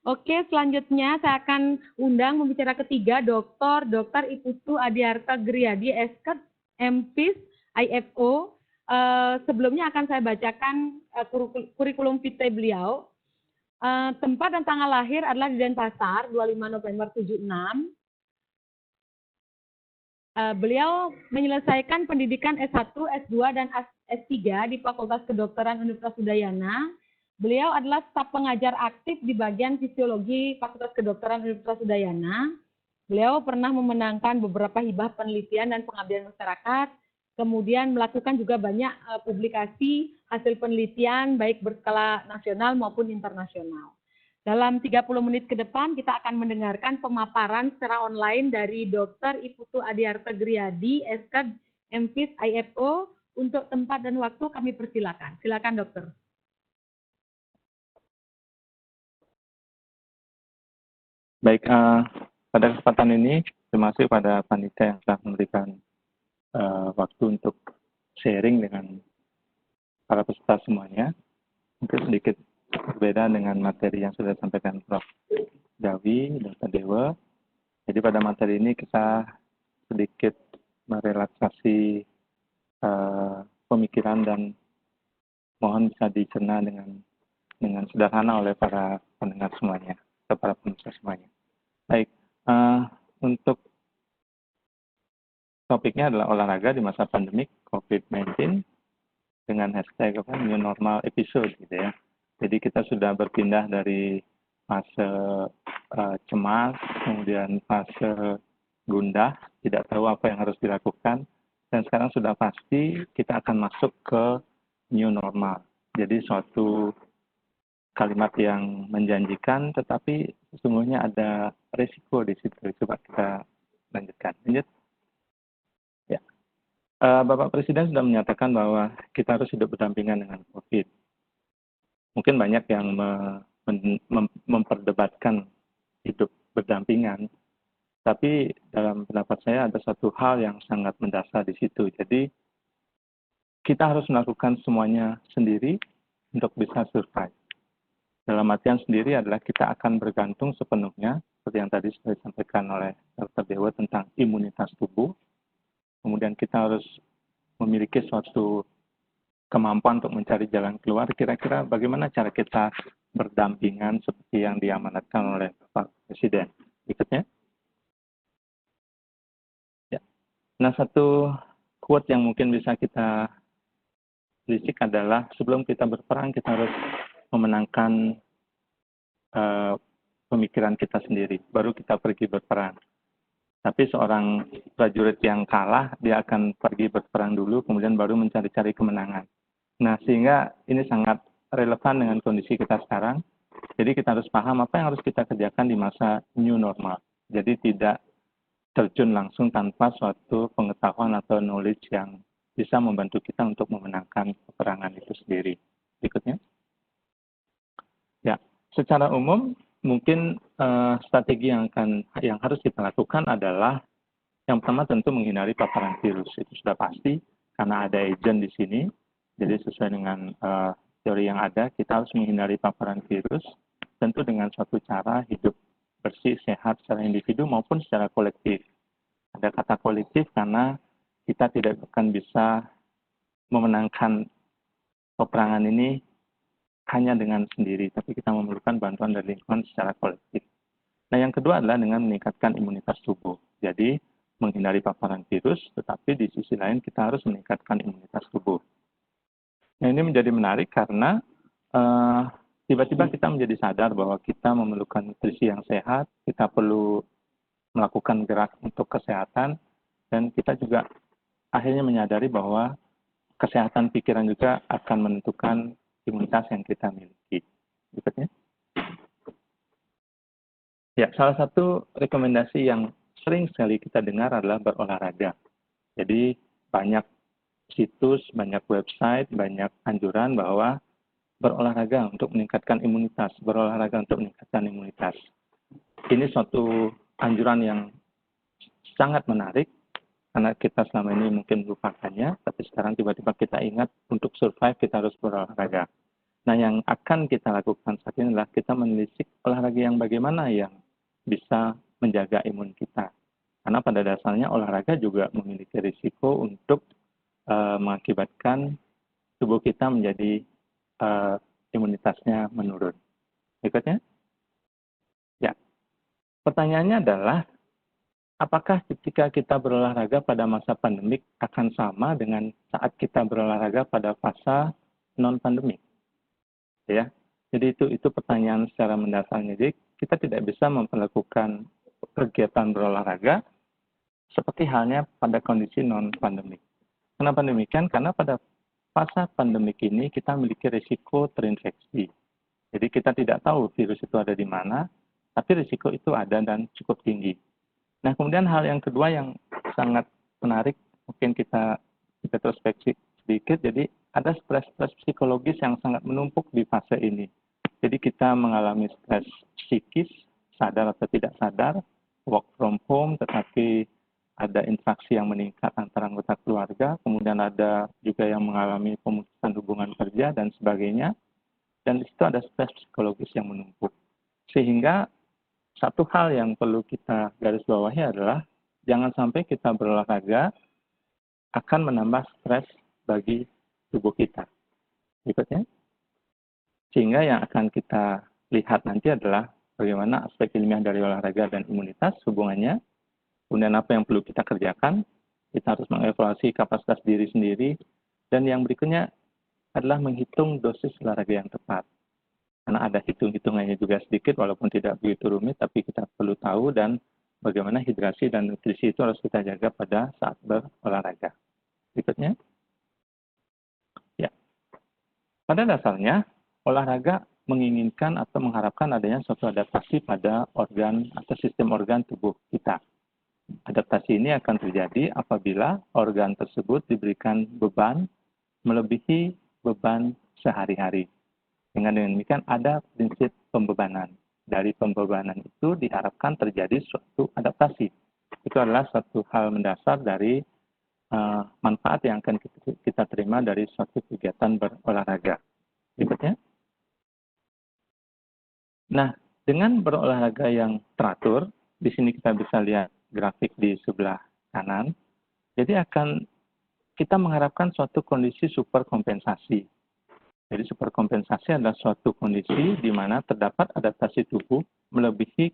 Oke, selanjutnya saya akan undang pembicara ketiga, Dr. Iputu Adiarta Griadi, Esket, MPhis, IFO. Sebelumnya akan saya bacakan kurikulum vitae beliau. Tempat dan tanggal lahir adalah di Denpasar, 25 November 76. Beliau menyelesaikan pendidikan S1, S2, dan S3 di Fakultas Kedokteran Universitas Udayana. Beliau adalah staf pengajar aktif di bagian fisiologi Fakultas Kedokteran Universitas Udayana. Beliau pernah memenangkan beberapa hibah penelitian dan pengabdian masyarakat, kemudian melakukan juga banyak publikasi hasil penelitian baik berskala nasional maupun internasional. Dalam 30 menit ke depan kita akan mendengarkan pemaparan secara online dari Dr. Iputu Adiarta Griadi, SK, MPhis, IFO. Untuk tempat dan waktu kami persilakan. Silakan dokter. Baik, pada kesempatan ini terima kasih pada panitia yang telah memberikan waktu untuk sharing dengan para peserta semuanya. Mungkin sedikit berbeda dengan materi yang sudah disampaikan Prof. Dawi, Dr. Dewa. Jadi pada materi ini kita sedikit merelaksasi pemikiran dan mohon bisa dicerna dengan sederhana oleh para pendengar semuanya, atau para pemirsa semuanya. Baik, untuk topiknya adalah olahraga di masa pandemik COVID-19 dengan hashtag New Normal Episode, gitu ya. Jadi kita sudah berpindah dari fase cemas, kemudian fase gundah, tidak tahu apa yang harus dilakukan, dan sekarang sudah pasti kita akan masuk ke new normal. Jadi suatu kalimat yang menjanjikan, tetapi sesungguhnya ada risiko di situ. Coba kita lanjutkan. Lanjut. Ya. Bapak Presiden sudah menyatakan bahwa kita harus hidup berdampingan dengan COVID. Mungkin banyak yang memperdebatkan hidup berdampingan, tapi dalam pendapat saya ada satu hal yang sangat mendasar di situ. Jadi kita harus melakukan semuanya sendiri untuk bisa survive. Dalam artian sendiri adalah kita akan bergantung sepenuhnya, seperti yang tadi sudah disampaikan oleh Dr. Dewa tentang imunitas tubuh. Kemudian kita harus memiliki suatu kemampuan untuk mencari jalan keluar. Kira-kira bagaimana cara kita berdampingan seperti yang diamanatkan oleh Bapak Presiden. Berikutnya. Ya. Nah, satu quote yang mungkin bisa kita lisik adalah sebelum kita berperang, kita harus memenangkan pemikiran kita sendiri, baru kita pergi berperang. Tapi seorang prajurit yang kalah, dia akan pergi berperang dulu, kemudian baru mencari-cari kemenangan. Nah, sehingga ini sangat relevan dengan kondisi kita sekarang. Jadi kita harus paham apa yang harus kita kerjakan di masa new normal. Jadi tidak terjun langsung tanpa suatu pengetahuan atau knowledge yang bisa membantu kita untuk memenangkan peperangan itu sendiri. Berikutnya. Ya, secara umum mungkin strategi yang harus kita lakukan adalah yang pertama tentu menghindari paparan virus. Itu sudah pasti karena ada agent di sini. Jadi sesuai dengan teori yang ada, kita harus menghindari paparan virus tentu dengan suatu cara hidup bersih, sehat secara individu maupun secara kolektif. Ada kata kolektif karena kita tidak akan bisa memenangkan peperangan ini hanya dengan sendiri, tapi kita memerlukan bantuan dari lingkungan secara kolektif. Nah, yang kedua adalah dengan meningkatkan imunitas tubuh. Jadi, menghindari paparan virus, tetapi di sisi lain kita harus meningkatkan imunitas tubuh. Nah, ini menjadi menarik karena tiba-tiba kita menjadi sadar bahwa kita memerlukan nutrisi yang sehat, kita perlu melakukan gerak untuk kesehatan, dan kita juga akhirnya menyadari bahwa kesehatan pikiran juga akan menentukan imunitas yang kita miliki. Berikutnya. Ya, salah satu rekomendasi yang sering sekali kita dengar adalah berolahraga. Jadi banyak situs, banyak website, banyak anjuran bahwa berolahraga untuk meningkatkan imunitas, berolahraga untuk meningkatkan imunitas. Ini suatu anjuran yang sangat menarik karena kita selama ini mungkin melupakannya, tapi sekarang tiba-tiba kita ingat untuk survive kita harus berolahraga. Nah, yang akan kita lakukan saat ini adalah kita menelisik olahraga yang bagaimana yang bisa menjaga imun kita. Karena pada dasarnya olahraga juga memiliki risiko untuk mengakibatkan tubuh kita menjadi imunitasnya menurun. Berikutnya. Ya, pertanyaannya adalah apakah ketika kita berolahraga pada masa pandemik akan sama dengan saat kita berolahraga pada fase non-pandemik? Ya, jadi itu pertanyaan secara mendasarnya. Jadi kita tidak bisa memperlakukan kegiatan berolahraga seperti halnya pada kondisi non-pandemik. Kenapa demikian? Karena pada fase pandemik ini kita memiliki risiko terinfeksi. Jadi kita tidak tahu virus itu ada di mana, tapi risiko itu ada dan cukup tinggi. Nah, kemudian hal yang kedua yang sangat menarik, mungkin kita introspeksi sedikit, jadi ada stres psikologis yang sangat menumpuk di fase ini. Jadi kita mengalami stres psikis, sadar atau tidak sadar, work from home, tetapi ada interaksi yang meningkat antara anggota keluarga, kemudian ada juga yang mengalami pemutusan hubungan kerja dan sebagainya, dan di situ ada stres psikologis yang menumpuk. Sehingga satu hal yang perlu kita garis bawahi adalah jangan sampai kita berolahraga akan menambah stres bagi tubuh kita. Berikutnya. Sehingga yang akan kita lihat nanti adalah bagaimana aspek ilmiah dari olahraga dan imunitas hubungannya, kemudian apa yang perlu kita kerjakan, kita harus mengevaluasi kapasitas diri sendiri, dan yang berikutnya adalah menghitung dosis olahraga yang tepat. Karena ada hitung-hitungannya juga sedikit, walaupun tidak begitu rumit, tapi kita perlu tahu dan bagaimana hidrasi dan nutrisi itu harus kita jaga pada saat berolahraga. Berikutnya. Ya. Pada dasarnya, olahraga menginginkan atau mengharapkan adanya suatu adaptasi pada organ atau sistem organ tubuh kita. Adaptasi ini akan terjadi apabila organ tersebut diberikan beban melebihi beban sehari-hari. Dengan demikian ada prinsip pembebanan. Dari pembebanan itu diharapkan terjadi suatu adaptasi. Itu adalah suatu hal mendasar dari manfaat yang akan kita terima dari suatu kegiatan berolahraga. Berikutnya. Nah, dengan berolahraga yang teratur, di sini kita bisa lihat grafik di sebelah kanan. Jadi kita mengharapkan suatu kondisi superkompensasi. Jadi superkompensasi adalah suatu kondisi di mana terdapat adaptasi tubuh melebihi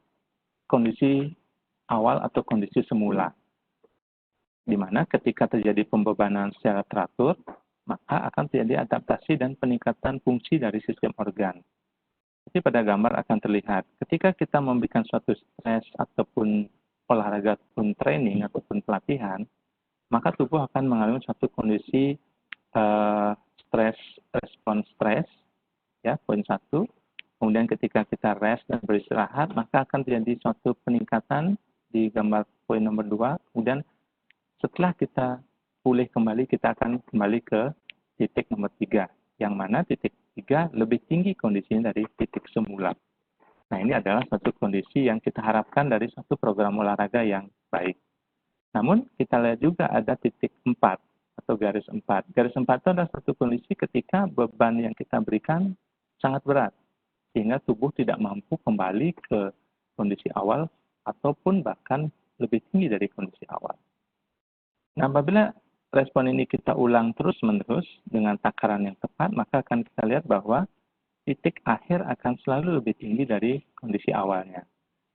kondisi awal atau kondisi semula. Di mana ketika terjadi pembebanan secara teratur, maka akan terjadi adaptasi dan peningkatan fungsi dari sistem organ. Jadi pada gambar akan terlihat, ketika kita memberikan suatu stres ataupun olahraga ataupun training ataupun pelatihan, maka tubuh akan mengalami suatu kondisi respon stres, ya, poin 1. Kemudian ketika kita rest dan beristirahat, maka akan terjadi suatu peningkatan di gambar poin nomor 2. Kemudian setelah kita pulih kembali, kita akan kembali ke titik nomor 3. Yang mana titik 3 lebih tinggi kondisinya dari titik semula. Nah, ini adalah suatu kondisi yang kita harapkan dari suatu program olahraga yang baik. Namun, kita lihat juga ada titik 4 atau garis 4. Garis 4 itu adalah suatu kondisi ketika beban yang kita berikan sangat berat, sehingga tubuh tidak mampu kembali ke kondisi awal ataupun bahkan lebih tinggi dari kondisi awal. Nah, apabila respon ini kita ulang terus-menerus dengan takaran yang tepat, maka akan kita lihat bahwa titik akhir akan selalu lebih tinggi dari kondisi awalnya.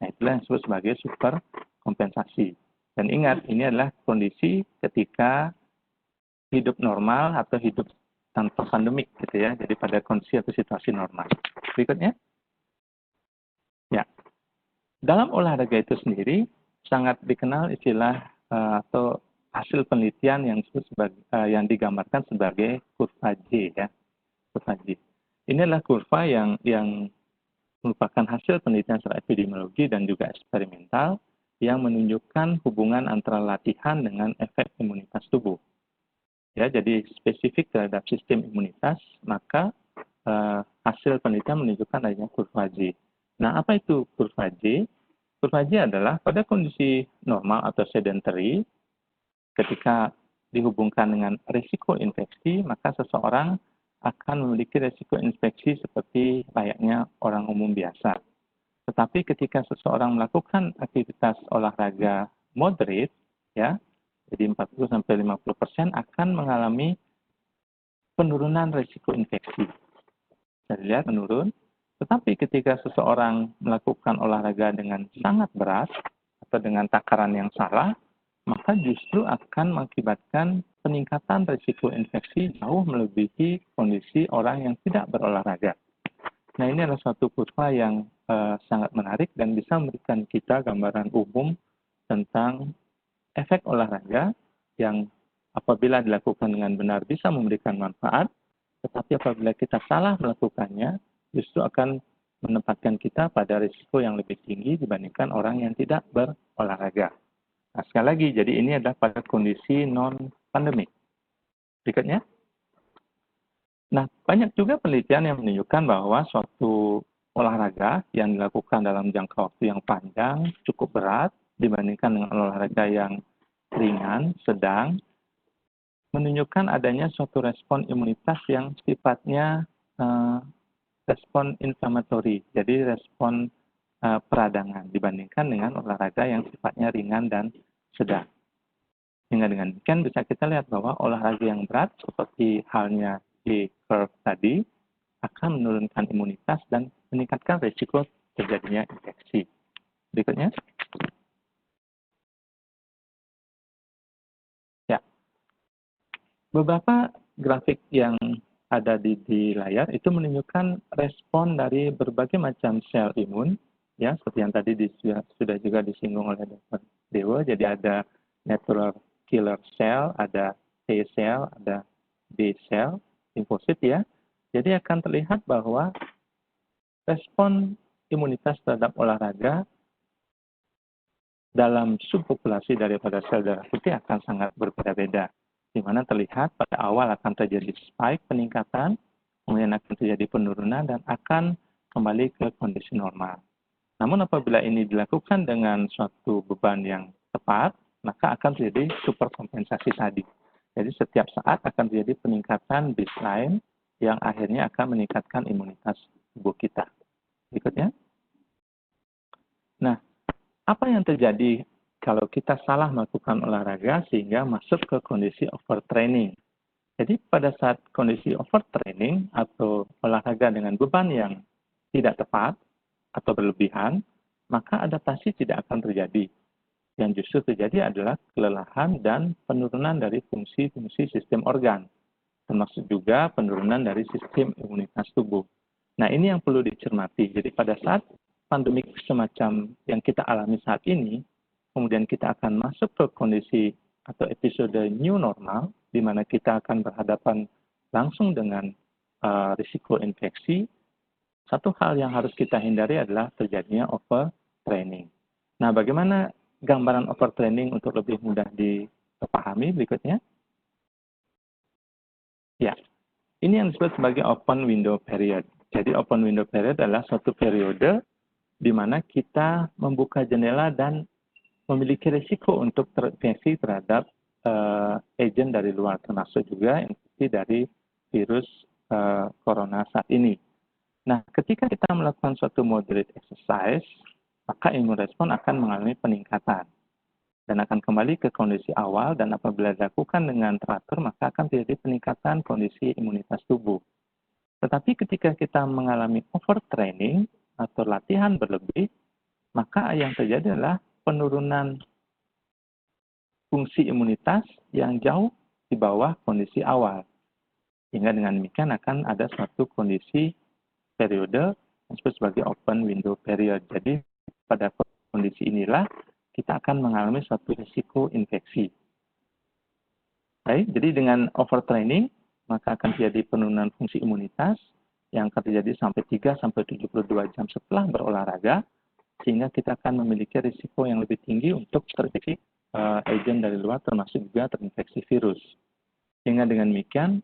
Nah, itulah yang disebut sebagai superkompensasi. Dan ingat, ini adalah kondisi ketika hidup normal atau hidup tanpa pandemik, gitu ya. Jadi pada kondisi atau situasi normal. Berikutnya. Ya. Dalam olahraga itu sendiri, sangat dikenal istilah atau hasil penelitian yang disebut sebagai, yang digambarkan sebagai kurva J, ya. Kurva J. Ini adalah kurva yang merupakan hasil penelitian secara epidemiologi dan juga eksperimental yang menunjukkan hubungan antara latihan dengan efek imunitas tubuh. Ya, jadi spesifik terhadap sistem imunitas, maka hasil penelitian menunjukkan adanya kurva J. Nah, apa itu kurva J? Kurva J adalah pada kondisi normal atau sedentary, ketika dihubungkan dengan risiko infeksi, maka seseorang akan memiliki resiko infeksi seperti layaknya orang umum biasa. Tetapi ketika seseorang melakukan aktivitas olahraga moderate, ya, jadi 40-50% akan mengalami penurunan resiko infeksi. Jadi lihat menurun. Tetapi ketika seseorang melakukan olahraga dengan sangat berat atau dengan takaran yang salah, maka justru akan mengakibatkan peningkatan risiko infeksi jauh melebihi kondisi orang yang tidak berolahraga. Nah, ini adalah suatu kurva yang sangat menarik dan bisa memberikan kita gambaran umum tentang efek olahraga yang apabila dilakukan dengan benar bisa memberikan manfaat, tetapi apabila kita salah melakukannya, justru akan menempatkan kita pada risiko yang lebih tinggi dibandingkan orang yang tidak berolahraga. Nah, sekali lagi, jadi ini adalah pada kondisi non-pandemik. Berikutnya. Nah, banyak juga penelitian yang menunjukkan bahwa suatu olahraga yang dilakukan dalam jangka waktu yang panjang, cukup berat, dibandingkan dengan olahraga yang ringan, sedang, menunjukkan adanya suatu respon imunitas yang sifatnya respon inflammatori, jadi respon peradangan dibandingkan dengan olahraga yang sifatnya ringan dan sedang. Sehingga dengan demikian bisa kita lihat bahwa olahraga yang berat seperti halnya di curve tadi akan menurunkan imunitas dan meningkatkan risiko terjadinya infeksi. Berikutnya. Ya. Beberapa grafik yang ada di layar itu menunjukkan respon dari berbagai macam sel imun, ya seperti yang tadi sudah juga disinggung oleh Dr. Dewo. Jadi ada natural killer cell, ada T cell, ada B cell, limfosit ya. Jadi akan terlihat bahwa respon imunitas terhadap olahraga dalam subpopulasi daripada sel darah putih akan sangat berbeda-beda, di mana terlihat pada awal akan terjadi spike peningkatan, kemudian akan terjadi penurunan, dan akan kembali ke kondisi normal. Namun apabila ini dilakukan dengan suatu beban yang tepat, maka akan terjadi superkompensasi tadi. Jadi setiap saat akan terjadi peningkatan baseline yang akhirnya akan meningkatkan imunitas tubuh kita. Berikutnya. Nah, apa yang terjadi kalau kita salah melakukan olahraga sehingga masuk ke kondisi overtraining? Jadi pada saat kondisi overtraining atau olahraga dengan beban yang tidak tepat atau berlebihan, maka adaptasi tidak akan terjadi. Yang justru terjadi adalah kelelahan dan penurunan dari fungsi-fungsi sistem organ, termasuk juga penurunan dari sistem imunitas tubuh. Nah, ini yang perlu dicermati. Jadi pada saat pandemik semacam yang kita alami saat ini, kemudian kita akan masuk ke kondisi atau episode new normal, di mana kita akan berhadapan langsung dengan risiko infeksi. Satu hal yang harus kita hindari adalah terjadinya overtraining. Nah, bagaimana gambaran overtraining untuk lebih mudah dipahami berikutnya? Ya, ini yang disebut sebagai open window period. Jadi open window period adalah suatu periode di mana kita membuka jendela dan memiliki risiko untuk terinfeksi terhadap agen dari luar, termasuk juga infeksi dari virus corona saat ini. Nah, ketika kita melakukan suatu moderate exercise, maka imun respon akan mengalami peningkatan dan akan kembali ke kondisi awal, dan apabila dilakukan dengan teratur, maka akan terjadi peningkatan kondisi imunitas tubuh. Tetapi ketika kita mengalami overtraining atau latihan berlebih, maka yang terjadi adalah penurunan fungsi imunitas yang jauh di bawah kondisi awal. Sehingga dengan demikian akan ada suatu kondisi periode yang disebut sebagai open window period. Jadi pada kondisi inilah kita akan mengalami suatu risiko infeksi. Baik, jadi dengan overtraining maka akan terjadi penurunan fungsi imunitas yang akan terjadi sampai 3-72 jam setelah berolahraga, sehingga kita akan memiliki risiko yang lebih tinggi untuk terinfeksi agen dari luar, termasuk juga terinfeksi virus. Sehingga dengan demikian,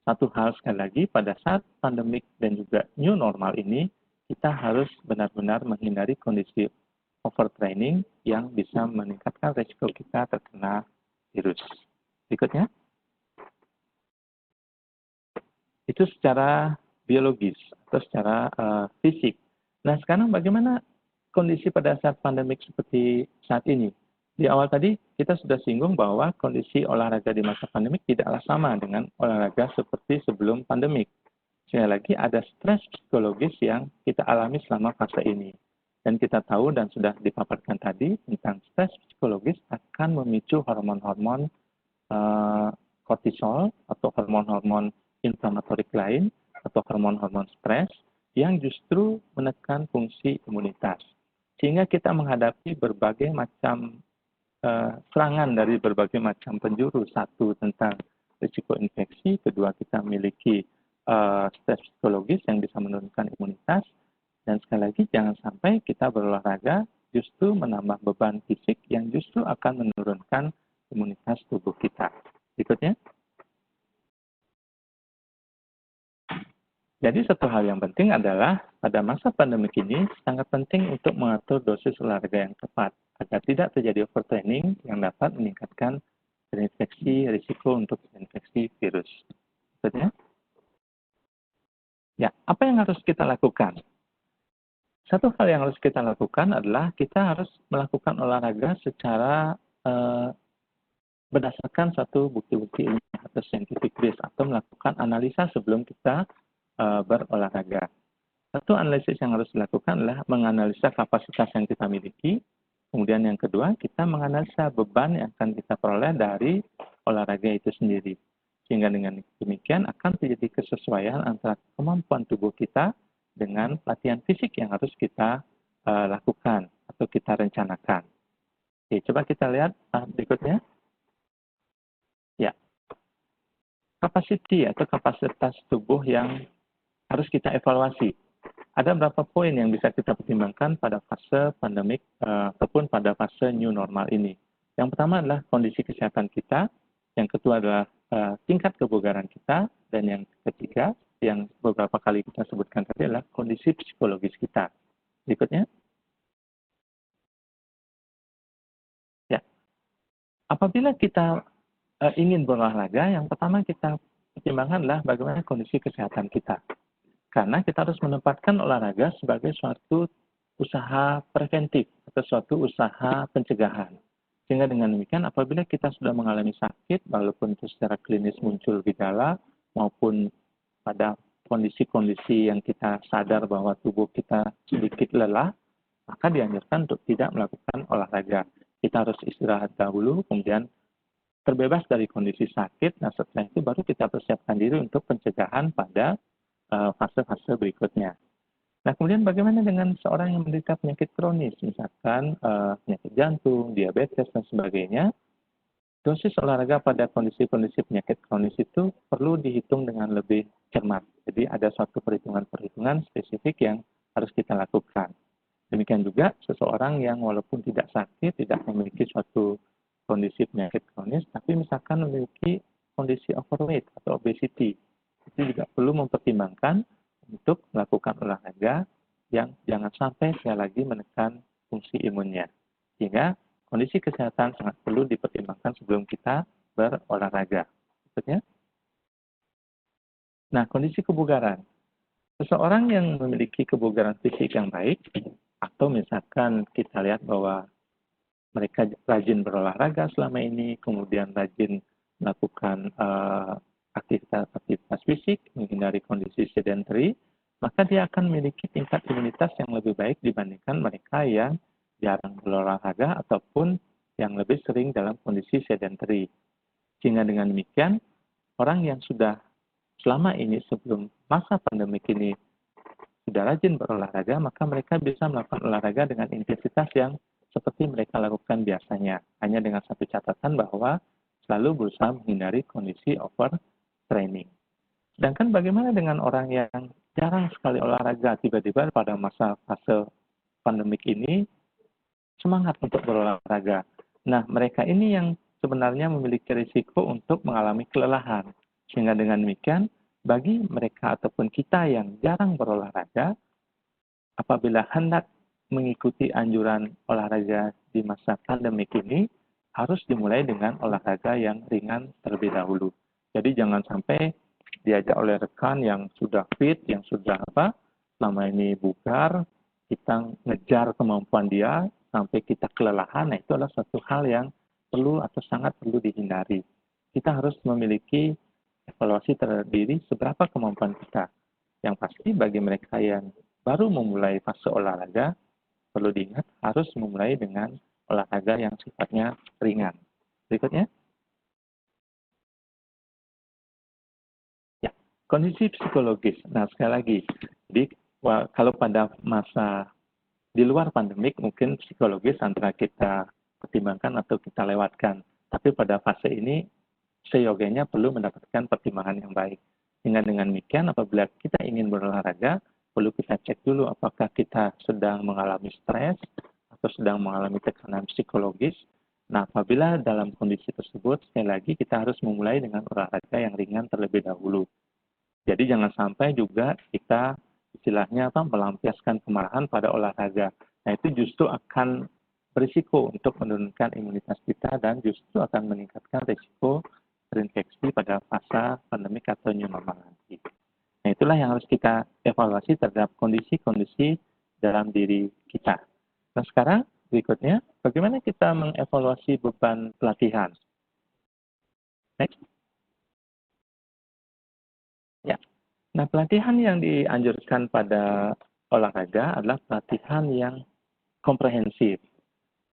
satu hal sekali lagi, pada saat pandemik dan juga new normal ini, kita harus benar-benar menghindari kondisi overtraining yang bisa meningkatkan risiko kita terkena virus. Berikutnya. Itu secara biologis atau secara fisik. Nah, sekarang bagaimana kondisi pada saat pandemik seperti saat ini? Di awal tadi kita sudah singgung bahwa kondisi olahraga di masa pandemik tidaklah sama dengan olahraga seperti sebelum pandemik. Sekali lagi ada stres psikologis yang kita alami selama fase ini. Dan kita tahu dan sudah dipaparkan tadi tentang stres psikologis akan memicu hormon-hormon kortisol atau hormon-hormon inflamatorik lain atau hormon-hormon stres yang justru menekan fungsi imunitas. Sehingga kita menghadapi berbagai macam serangan dari berbagai macam penjuru. Satu, tentang risiko infeksi. Kedua, kita memiliki stres psikologis yang bisa menurunkan imunitas. Dan sekali lagi, jangan sampai kita berolahraga justru menambah beban fisik yang justru akan menurunkan imunitas tubuh kita. Berikutnya. Jadi satu hal yang penting adalah pada masa pandemik ini sangat penting untuk mengatur dosis olahraga yang tepat agar tidak terjadi overtraining yang dapat meningkatkan terinfeksi, risiko untuk terinfeksi virus. Maksudnya? Ya, apa yang harus kita lakukan? Satu hal yang harus kita lakukan adalah kita harus melakukan olahraga secara berdasarkan satu bukti-bukti ilmiah atau scientific base atau melakukan analisa sebelum kita berolahraga. Satu analisis yang harus dilakukan adalah menganalisa kapasitas yang kita miliki. Kemudian yang kedua, kita menganalisa beban yang akan kita peroleh dari olahraga itu sendiri. Sehingga dengan demikian akan terjadi kesesuaian antara kemampuan tubuh kita dengan latihan fisik yang harus kita lakukan atau kita rencanakan. Oke, coba kita lihat berikutnya. Ya, kapasiti atau kapasitas tubuh yang harus kita evaluasi. Ada beberapa poin yang bisa kita pertimbangkan pada fase pandemik ataupun pada fase new normal ini. Yang pertama adalah kondisi kesehatan kita, yang kedua adalah tingkat kebugaran kita, dan yang ketiga, yang beberapa kali kita sebutkan tadi adalah kondisi psikologis kita. Berikutnya. Ya. Apabila kita ingin berolahraga, yang pertama kita pertimbangkan adalah bagaimana kondisi kesehatan kita. Karena kita harus menempatkan olahraga sebagai suatu usaha preventif atau suatu usaha pencegahan. Sehingga dengan demikian apabila kita sudah mengalami sakit, walaupun itu secara klinis muncul gejala, maupun pada kondisi-kondisi yang kita sadar bahwa tubuh kita sedikit lelah, maka dianjurkan untuk tidak melakukan olahraga. Kita harus istirahat dahulu, kemudian terbebas dari kondisi sakit. Nah, setelah itu baru kita persiapkan diri untuk pencegahan pada fase-fase berikutnya. Nah, kemudian bagaimana dengan seorang yang menderita penyakit kronis, misalkan penyakit jantung, diabetes, dan sebagainya? Dosis olahraga pada kondisi-kondisi penyakit kronis itu perlu dihitung dengan lebih cermat. Jadi ada suatu perhitungan-perhitungan spesifik yang harus kita lakukan. Demikian juga seseorang yang walaupun tidak sakit, tidak memiliki suatu kondisi penyakit kronis, tapi misalkan memiliki kondisi overweight atau obesity, itu juga perlu mempertimbangkan untuk melakukan olahraga yang jangan sampai sekali lagi menekan fungsi imunnya. Sehingga kondisi kesehatan sangat perlu dipertimbangkan sebelum kita berolahraga. Maksudnya? Nah, kondisi kebugaran. Seseorang yang memiliki kebugaran fisik yang baik, atau misalkan kita lihat bahwa mereka rajin berolahraga selama ini, kemudian rajin melakukan aktivitas fisik, menghindari kondisi sedentary, maka dia akan memiliki tingkat imunitas yang lebih baik dibandingkan mereka yang jarang berolahraga ataupun yang lebih sering dalam kondisi sedentary. Sehingga dengan demikian, orang yang sudah selama ini sebelum masa pandemik ini sudah rajin berolahraga, maka mereka bisa melakukan olahraga dengan intensitas yang seperti mereka lakukan biasanya. Hanya dengan satu catatan bahwa selalu berusaha menghindari kondisi overtraining. Sedangkan bagaimana dengan orang yang jarang sekali olahraga, tiba-tiba pada masa fase pandemik ini semangat untuk berolahraga. Nah, mereka ini yang sebenarnya memiliki risiko untuk mengalami kelelahan. Sehingga dengan demikian, bagi mereka ataupun kita yang jarang berolahraga, apabila hendak mengikuti anjuran olahraga di masa pandemik ini, harus dimulai dengan olahraga yang ringan terlebih dahulu. Jadi jangan sampai diajak oleh rekan yang sudah fit, yang sudah selama ini bugar, kita ngejar kemampuan dia sampai kita kelelahan, nah itu adalah suatu hal yang perlu atau sangat perlu dihindari. Kita harus memiliki evaluasi terhadap diri seberapa kemampuan kita. Yang pasti bagi mereka yang baru memulai fase olahraga, perlu diingat harus memulai dengan olahraga yang sifatnya ringan. Berikutnya. Ya, kondisi psikologis. Nah, sekali lagi, jadi kalau pada masa di luar pandemik mungkin psikologis antara kita pertimbangkan atau kita lewatkan. Tapi pada fase ini seyogianya perlu mendapatkan pertimbangan yang baik. Dengan demikian apabila kita ingin berolahraga, perlu kita cek dulu apakah kita sedang mengalami stres atau sedang mengalami tekanan psikologis. Nah, apabila dalam kondisi tersebut, sekali lagi kita harus memulai dengan olahraga yang ringan terlebih dahulu. Jadi jangan sampai juga kita istilahnya melampiaskan kemarahan pada olahraga. Nah, itu justru akan berisiko untuk menurunkan imunitas kita dan justru akan meningkatkan risiko terinfeksi pada fase pandemik atau new normal nanti. Nah, itulah yang harus kita evaluasi terhadap kondisi-kondisi dalam diri kita. Nah, sekarang berikutnya, bagaimana kita mengevaluasi beban pelatihan? Next. Ya. Nah, pelatihan yang dianjurkan pada olahraga adalah pelatihan yang komprehensif.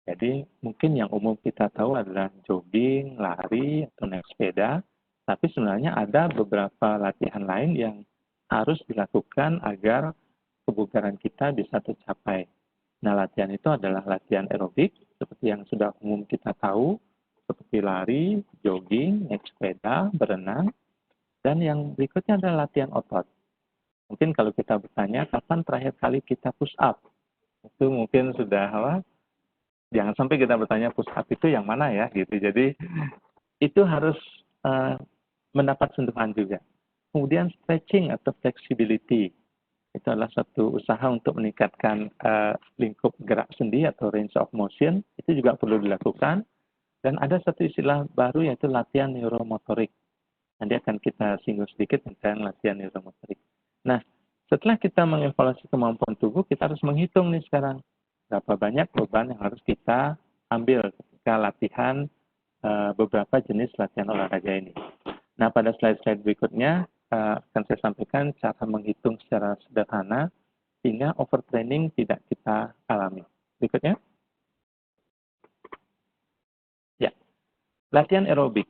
Jadi, mungkin yang umum kita tahu adalah jogging, lari, atau naik sepeda. Tapi sebenarnya ada beberapa latihan lain yang harus dilakukan agar kebugaran kita bisa tercapai. Nah, latihan itu adalah latihan aerobik, seperti yang sudah umum kita tahu, seperti lari, jogging, naik sepeda, berenang, dan yang berikutnya adalah latihan otot. Mungkin kalau kita bertanya, kapan terakhir kali kita push up? Itu mungkin sudah jangan sampai kita bertanya push up itu yang mana ya gitu. Jadi itu harus mendapat sentuhan juga. Kemudian stretching atau flexibility itu adalah satu usaha untuk meningkatkan lingkup gerak sendi atau range of motion, itu juga perlu dilakukan. Dan ada satu istilah baru yaitu latihan neuromotorik. Nanti akan kita singgung sedikit tentang latihan neuromotorik. Nah, setelah kita mengevaluasi kemampuan tubuh, kita harus menghitung nih sekarang berapa banyak beban yang harus kita ambil ketika latihan beberapa jenis latihan olahraga ini. Nah, pada slide-slide berikutnya akan saya sampaikan cara menghitung secara sederhana sehingga overtraining tidak kita alami. Berikutnya. Ya, latihan aerobik.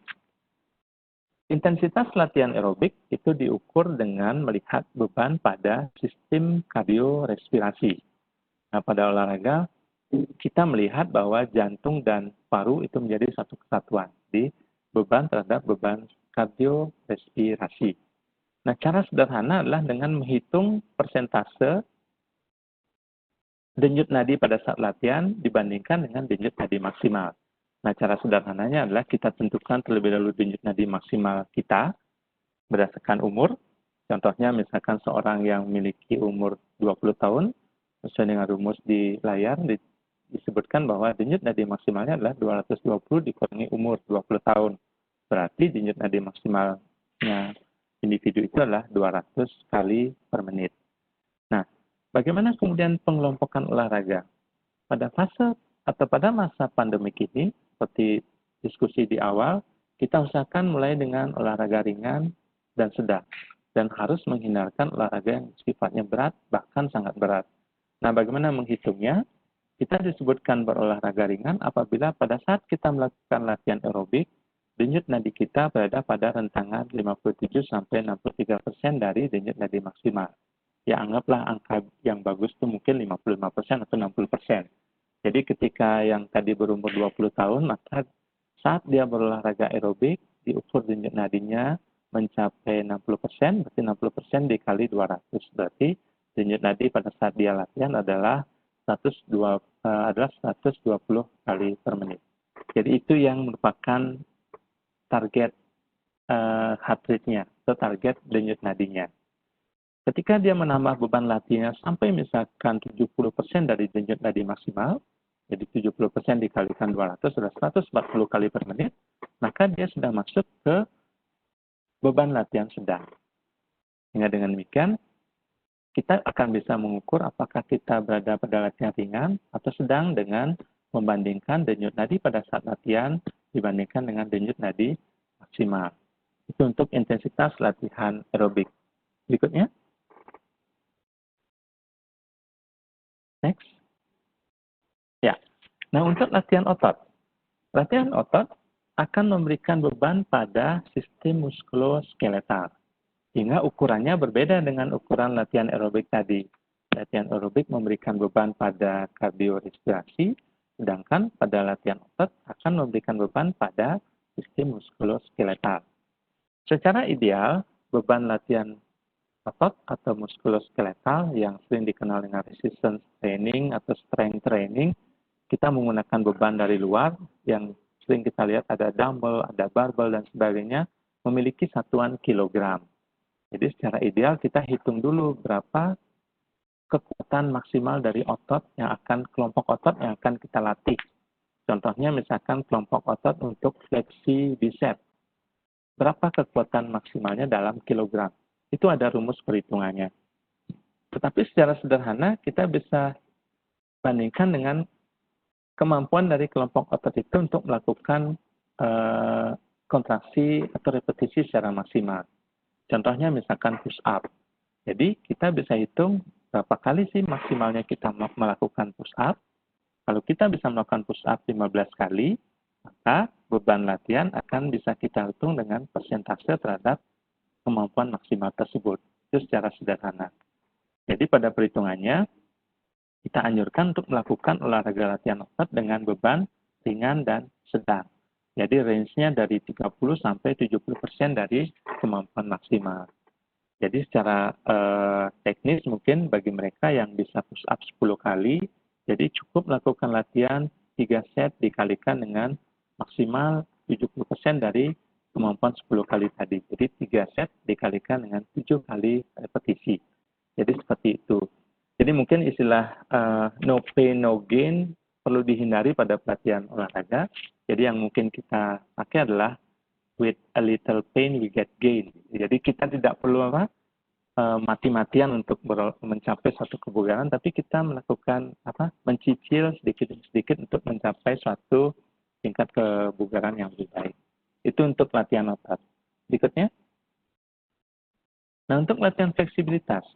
Intensitas latihan aerobik itu diukur dengan melihat beban pada sistem kardiorespirasi. Nah, pada olahraga, kita melihat bahwa jantung dan paru itu menjadi satu kesatuan. Jadi, beban terhadap beban kardiorespirasi. Nah, cara sederhana adalah dengan menghitung persentase denyut nadi pada saat latihan dibandingkan dengan denyut nadi maksimal. Nah, cara sederhananya adalah kita tentukan terlebih dahulu denyut nadi maksimal kita berdasarkan umur. Contohnya, misalkan seorang yang memiliki umur 20 tahun, sesuai dengan rumus di layar disebutkan bahwa denyut nadi maksimalnya adalah 220 dikurangi umur 20 tahun. Berarti denyut nadi maksimalnya individu itu adalah 200 kali per menit. Nah, bagaimana kemudian pengelompokan olahraga? Pada fase atau pada masa pandemik ini, seperti diskusi di awal, kita usahakan mulai dengan olahraga ringan dan sedang. Dan harus menghindarkan olahraga yang sifatnya berat, bahkan sangat berat. Nah, bagaimana menghitungnya? Kita disebutkan berolahraga ringan apabila pada saat kita melakukan latihan aerobik, denyut nadi kita berada pada rentangan 57-63% dari denyut nadi maksimal. Ya, anggaplah angka yang bagus itu mungkin 55% atau 60%. Jadi ketika yang tadi berumur 20 tahun, maka saat dia berolahraga aerobik, diukur denyut nadinya mencapai 60%, berarti 60% dikali 200. Berarti denyut nadi pada saat dia latihan adalah 120 kali per menit. Jadi itu yang merupakan target heart rate-nya atau target denyut nadinya. Ketika dia menambah beban latihannya sampai misalkan 70% dari denyut nadi maksimal, jadi 70% dikalikan 200 adalah 140 kali per menit, maka dia sudah masuk ke beban latihan sedang. Sehingga dengan demikian, kita akan bisa mengukur apakah kita berada pada latihan ringan atau sedang dengan membandingkan denyut nadi pada saat latihan dibandingkan dengan denyut nadi maksimal. Itu untuk intensitas latihan aerobik. Berikutnya. Next. Ya. Nah, untuk latihan otot. Latihan otot akan memberikan beban pada sistem muskuloskeletal. Sehingga ukurannya berbeda dengan ukuran latihan aerobik tadi. Latihan aerobik memberikan beban pada kardiorespirasi, sedangkan pada latihan otot akan memberikan beban pada sistem muskuloskeletal. Secara ideal, beban latihan otot atau muskuloskeletal yang sering dikenal dengan resistance training atau strength training, kita menggunakan beban dari luar yang sering kita lihat ada dumbbell, ada barbel, dan sebagainya, memiliki satuan kilogram. Jadi secara ideal kita hitung dulu berapa kekuatan maksimal dari otot yang akan, kelompok otot yang akan kita latih. Contohnya misalkan kelompok otot untuk fleksi bicep. Berapa kekuatan maksimalnya dalam kilogram? Itu ada rumus perhitungannya. Tetapi secara sederhana kita bisa bandingkan dengan kemampuan dari kelompok otot itu untuk melakukan kontraksi atau repetisi secara maksimal. Contohnya misalkan push up. Jadi kita bisa hitung berapa kali sih maksimalnya kita melakukan push up. Kalau kita bisa melakukan push up 15 kali, maka beban latihan akan bisa kita hitung dengan persentase terhadap kemampuan maksimal tersebut. Itu secara sederhana. Jadi pada perhitungannya, kita anjurkan untuk melakukan olahraga latihan otot dengan beban ringan dan sedang. Jadi range-nya dari 30 sampai 70% dari kemampuan maksimal. Jadi secara teknis mungkin bagi mereka yang bisa push up 10 kali, jadi cukup melakukan latihan 3 set dikalikan dengan maksimal 70% dari kemampuan 10 kali tadi. Jadi 3 set dikalikan dengan 7 kali repetisi. Jadi seperti itu. Jadi mungkin istilah no pain, no gain perlu dihindari pada pelatihan olahraga. Jadi yang mungkin kita pakai adalah with a little pain we get gain. Jadi kita tidak perlu mati-matian untuk mencapai suatu kebugaran, tapi kita melakukan mencicil sedikit-sedikit untuk mencapai suatu tingkat kebugaran yang lebih baik. Itu untuk latihan otot. Berikutnya. Nah, untuk latihan fleksibilitas.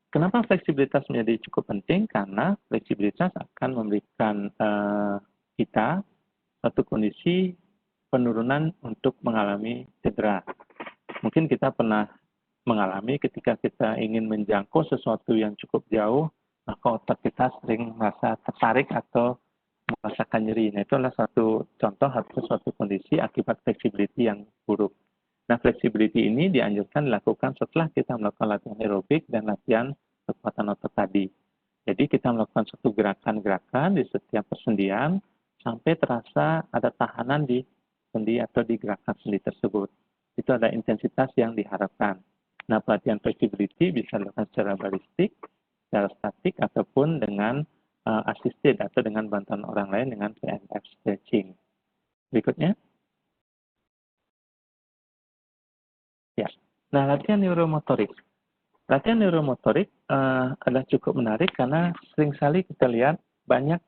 Kenapa fleksibilitas menjadi cukup penting? Karena fleksibilitas akan memberikan kita satu kondisi penurunan untuk mengalami cedera. Mungkin kita pernah mengalami ketika kita ingin menjangkau sesuatu yang cukup jauh, maka otot kita sering merasa tertarik atau merasakan nyeri. Nah, itu adalah suatu contoh atau suatu kondisi akibat flexibility yang buruk. Nah, flexibility ini dianjurkan dilakukan setelah kita melakukan latihan aerobik dan latihan kekuatan otot tadi. Jadi kita melakukan suatu gerakan-gerakan di setiap persendian sampai terasa ada tahanan di sendi atau di gerakan sendi tersebut. Itu ada intensitas yang diharapkan. Nah, pelatihan flexibility bisa dilakukan secara balistik, secara statik, ataupun dengan assisted atau dengan bantuan orang lain dengan PNF stretching. Berikutnya. Ya. Nah, latihan neuromotorik. Latihan neuromotorik adalah cukup menarik karena seringkali kita lihat banyak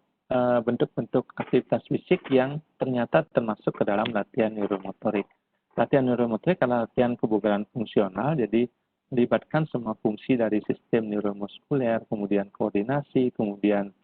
bentuk-bentuk aktivitas fisik yang ternyata termasuk ke dalam latihan neuromotorik. Latihan neuromotorik adalah latihan kebugaran fungsional, jadi melibatkan semua fungsi dari sistem neuromuskuler, kemudian koordinasi, kemudian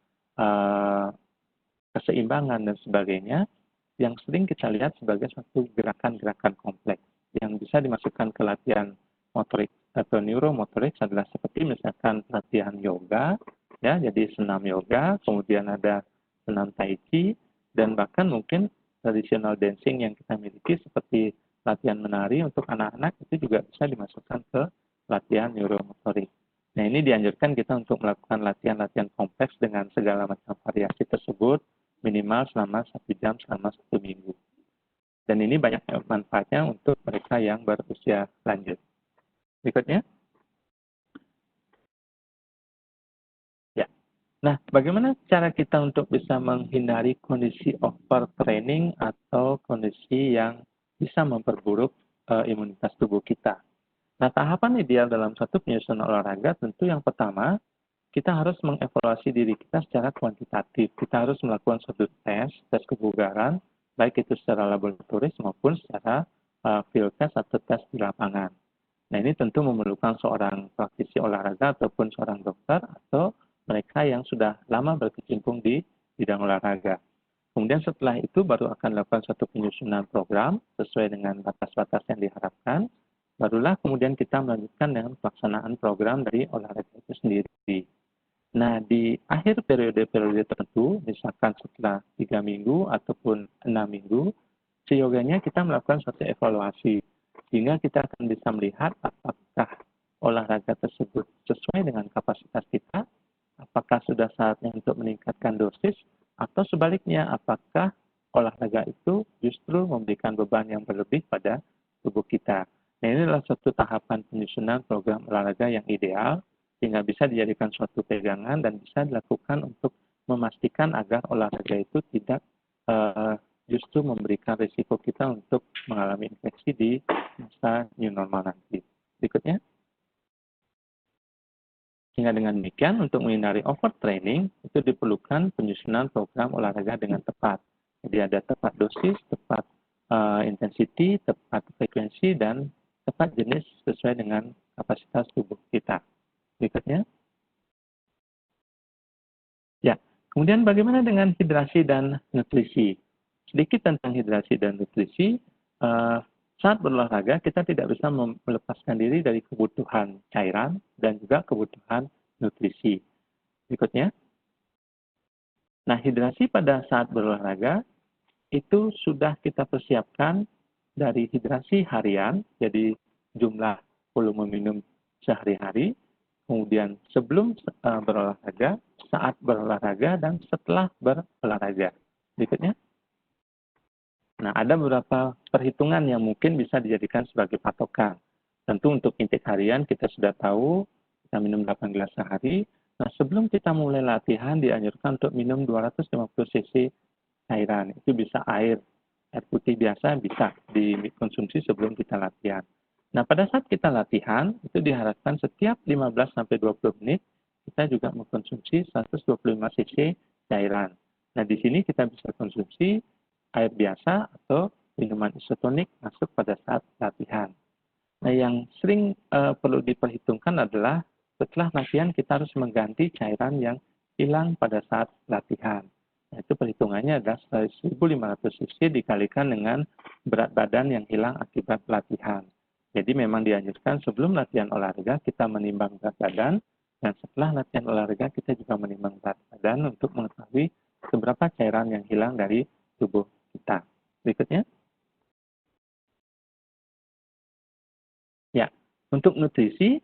keseimbangan, dan sebagainya, yang sering kita lihat sebagai suatu gerakan-gerakan kompleks yang bisa dimasukkan ke latihan motorik atau neuromotorik adalah seperti misalkan latihan yoga, ya, jadi senam yoga, kemudian ada senam tai chi, dan bahkan mungkin traditional dancing yang kita miliki seperti latihan menari untuk anak-anak itu juga bisa dimasukkan ke latihan neuromotorik. Nah, ini dianjurkan kita untuk melakukan latihan-latihan kompleks dengan segala macam variasi tersebut minimal selama 1 jam selama 1 minggu. Dan ini banyak manfaatnya untuk mereka yang berusia lanjut. Berikutnya. Ya. Nah, bagaimana cara kita untuk bisa menghindari kondisi overtraining atau kondisi yang bisa memperburuk imunitas tubuh kita? Nah, tahapan ideal dalam satu penyusunan olahraga tentu yang pertama, kita harus mengevaluasi diri kita secara kuantitatif. Kita harus melakukan suatu tes kebugaran, baik itu secara laboratoris maupun secara field test atau tes di lapangan. Nah, ini tentu memerlukan seorang praktisi olahraga ataupun seorang dokter atau mereka yang sudah lama berkecimpung di bidang olahraga. Kemudian setelah itu baru akan dilakukan suatu penyusunan program sesuai dengan batas-batas yang diharapkan. Barulah kemudian kita melanjutkan dengan pelaksanaan program dari olahraga itu sendiri. Nah, di akhir periode-periode tertentu, misalkan setelah 3 minggu ataupun 6 minggu, seyoganya kita melakukan suatu evaluasi. Sehingga kita akan bisa melihat apakah olahraga tersebut sesuai dengan kapasitas kita, apakah sudah saatnya untuk meningkatkan dosis, atau sebaliknya, apakah olahraga itu justru memberikan beban yang berlebih pada tubuh kita. Nah, ini adalah suatu tahapan penyusunan program olahraga yang ideal, sehingga bisa dijadikan suatu pegangan dan bisa dilakukan untuk memastikan agar olahraga itu tidak justru memberikan risiko kita untuk mengalami infeksi di masa new normal nanti. Berikutnya. Sehingga dengan demikian, untuk menghindari overtraining, itu diperlukan penyusunan program olahraga dengan tepat. Jadi ada tepat dosis, tepat intensity, tepat frekuensi, dan tepat jenis sesuai dengan kapasitas tubuh kita. Berikutnya. Ya, kemudian bagaimana dengan hidrasi dan nutrisi? Sedikit tentang hidrasi dan nutrisi. Saat berolahraga, kita tidak bisa melepaskan diri dari kebutuhan cairan dan juga kebutuhan nutrisi. Berikutnya. Nah, hidrasi pada saat berolahraga itu sudah kita persiapkan dari hidrasi harian, jadi jumlah volume minum sehari-hari, kemudian sebelum berolahraga, saat berolahraga, dan setelah berolahraga. Berikutnya. Nah, ada beberapa perhitungan yang mungkin bisa dijadikan sebagai patokan. Tentu untuk intake harian kita sudah tahu, kita minum 8 gelas sehari. Nah, sebelum kita mulai latihan dianjurkan untuk minum 250 cc cairan. Itu bisa air putih biasa bisa dikonsumsi sebelum kita latihan. Nah, pada saat kita latihan, itu diharapkan setiap 15-20 menit, kita juga mengkonsumsi 125 cc cairan. Nah, di sini kita bisa konsumsi air biasa atau minuman isotonik masuk pada saat latihan. Nah, yang sering perlu diperhitungkan adalah setelah latihan kita harus mengganti cairan yang hilang pada saat latihan. Nah, itu perhitungannya adalah 1.500 cc dikalikan dengan berat badan yang hilang akibat latihan. Jadi memang dianjurkan sebelum latihan olahraga kita menimbang berat badan, dan setelah latihan olahraga kita juga menimbang berat badan untuk mengetahui seberapa cairan yang hilang dari tubuh kita. Berikutnya. Ya, untuk nutrisi,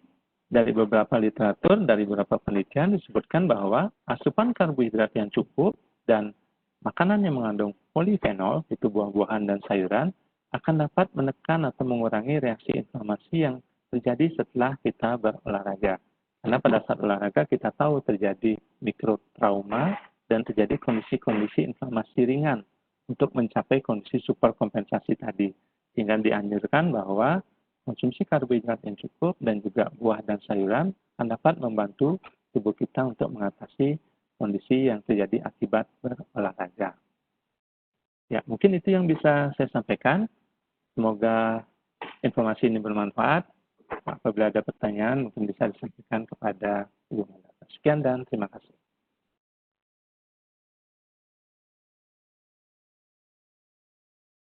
dari beberapa literatur, dari beberapa penelitian disebutkan bahwa asupan karbohidrat yang cukup dan makanan yang mengandung polifenol, itu buah-buahan dan sayuran, akan dapat menekan atau mengurangi reaksi inflamasi yang terjadi setelah kita berolahraga. Karena pada saat olahraga kita tahu terjadi mikrotrauma dan terjadi kondisi-kondisi inflamasi ringan untuk mencapai kondisi superkompensasi tadi. Sehingga dianjurkan bahwa konsumsi karbohidrat yang cukup dan juga buah dan sayuran akan dapat membantu tubuh kita untuk mengatasi kondisi yang terjadi akibat berolahraga. Ya, mungkin itu yang bisa saya sampaikan. Semoga informasi ini bermanfaat. Apabila ada pertanyaan, mungkin bisa disampaikan kepada Ibu Mandata. Sekian dan terima kasih.